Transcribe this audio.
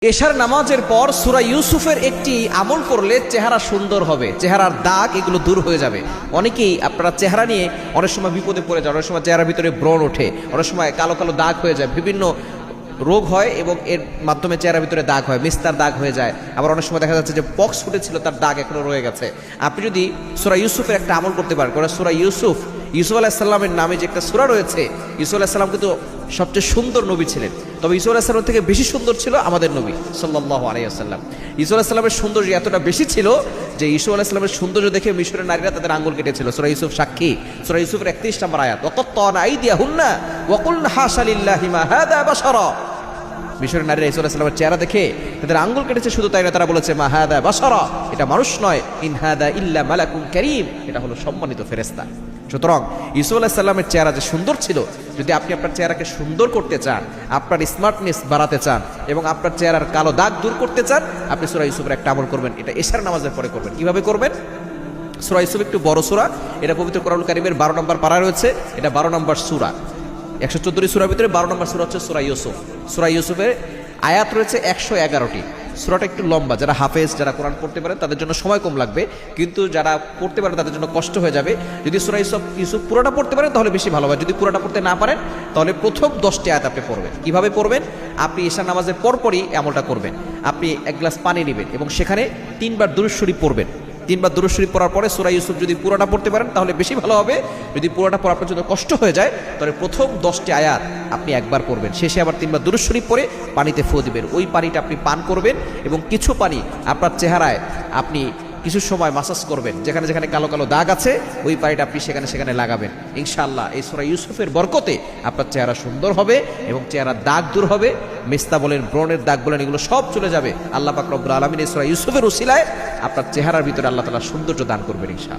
এশার নামাজের পর সূরা ইউসুফের একটি আমল করলে চেহারা সুন্দর হবে, চেহারার দাগ এগুলো দূর হয়ে যাবে। অনেকেই আপনারা চেহারা নিয়ে অনেক সময় বিপদে পড়ে যান, অনেক সময় চেহারার ভিতরে ব্রণ ওঠে, অনেক সময় কালো কালো দাগ হয়ে যায়, বিভিন্ন রোগ হয় এবং এর মাধ্যমে চেহারার ভিতরে দাগ হয়, মিস্তার দাগ হয়ে যায়। আবার অনেক সময় দেখা যাচ্ছে যে পক্স ফুটেছিল, তার দাগ এখনো রয়ে গেছে। আপনি যদি সূরা ইউসুফের একটা আমল করতে পারেন, সূরা ইউসুফ আলাইহিস সালামের নামে যে একটা সূরা রয়েছে, ইউসুফ আলাইহিস সালাম কিন্তু সবচেয়ে সুন্দর নবী ছিলেন, তবে ইউসুফ আলাইহিস সালাম থেকে বেশি সুন্দর ছিল আমাদের নবী সাল্লাল্লাহু আলাইহি ওয়াসাল্লাম। ইউসুফ আলাইহিস সালামের সৌন্দর্য এতটা বেশি ছিল যে ইউসুফ আলাইহিস সালামের সৌন্দর্য দেখে মিশরের নারীরা তাদের আঙ্গুল কেটেছিল। সূরা ইউসুফ সাক্ষী, সূরা ইউসুফের 31 নম্বর আয়াত, ওয়াকাত্তানা আইদিয়াহুন্না ওয়া কুলনা হাশা লিল্লাহি মা হাযা বাশারা। মিশরের নারীরা ইউসুফ আলাইহিস সালামের চেহারা দেখে তাদের আঙ্গুল কেটেছে, শুধু তাই না, তারা বলেছে মা হাযা বাশারা, এটা মানুষ নয়, ইন হাযা ইল্লা মালাকুন কারীম, এটা হলো সম্মানিত ফেরেশতা। সুতরাং ইউসুফ আলাইহিস সালামের চেহারা যে সুন্দর ছিল, যদি আপনি আপনার চেহারাকে সুন্দর করতে চান, আপনার স্মার্টনেস বাড়াতে চান এবং আপনার চেহারার কালো দাগ দূর করতে চান, আপনি সূরা ইউসুফের একটা আমল করবেন। এটা এশার নামাজের পরে করবেন। কিভাবে করবেন? সূরা ইউসুফ একটু বড় সূরা, এটা পবিত্র কোরআনুল কারীমের 12 নম্বর পারা রয়েছে, এটা 12 নম্বর সূরা। 114টি সূরার ভিতরে 12 নম্বর সূরা হচ্ছে সূরা ইউসুফ। সূরা ইউসুফের আয়াত রয়েছে 111টি। সূরাটা একটু লম্বা, যারা হাফেজ, যারা কোরআন পড়তে পারেন তাদের জন্য সময় কম লাগবে, কিন্তু যারা পড়তে পারেন তাদের জন্য কষ্ট হয়ে যাবে। যদি সূরা ইউসুফ পুরোটা পড়তে পারেন তাহলে বেশি ভালো হয়, যদি পুরোটা পড়তে না পারেন তাহলে প্রথম 10টি আয়াত আপনি পড়বেন। কিভাবে পড়বেন? আপনি ঈশার নামাজের পরপরই আমলটা করবেন। আপনি এক গ্লাস পানি নেবেন এবং সেখানে 3 বার দুরূদ শরীফ পড়বেন। 3 বার দুরূদ শরীফ পড়ার পরে সূরা ইউসুফ যদি পুরোটা পড়তে পারেন তাহলে বেশি ভালো হবে। যদি পুরোটা পড়া আপনার জন্য কষ্ট হয়ে যায় তাহলে প্রথম 10টি আয়াত আপনি একবার পড়বেন, শেষে আবার 3 বার দুরূদ শরীফ পড়ে পানিতে ফু দিবেন। ওই পানিটা আপনি পান করবেন এবং কিছু পানি আপনার চেহারায় আপনি কিছু সময় মাসাজ করবেন, যেখানে যেখানে কালো কালো দাগ আছে ওই পানিটা আপনি সেখানে সেখানে লাগাবেন। ইনশাআল্লাহ এই সূরা ইউসুফের বরকতে আপনার চেহারা সুন্দর হবে এবং চেহারার দাগ দূর হবে, মেস্তা বলেন, ব্রণের দাগ বলেন, এগুলো সব চলে যাবে। আল্লাহ পাক রব্বুল আলামিন এই সূরা ইউসুফের উসিলায় আপনার চেহারার ভিতরে আল্লাহ তাআলা সৌন্দর্য দান করবেন ইনশাআল্লাহ।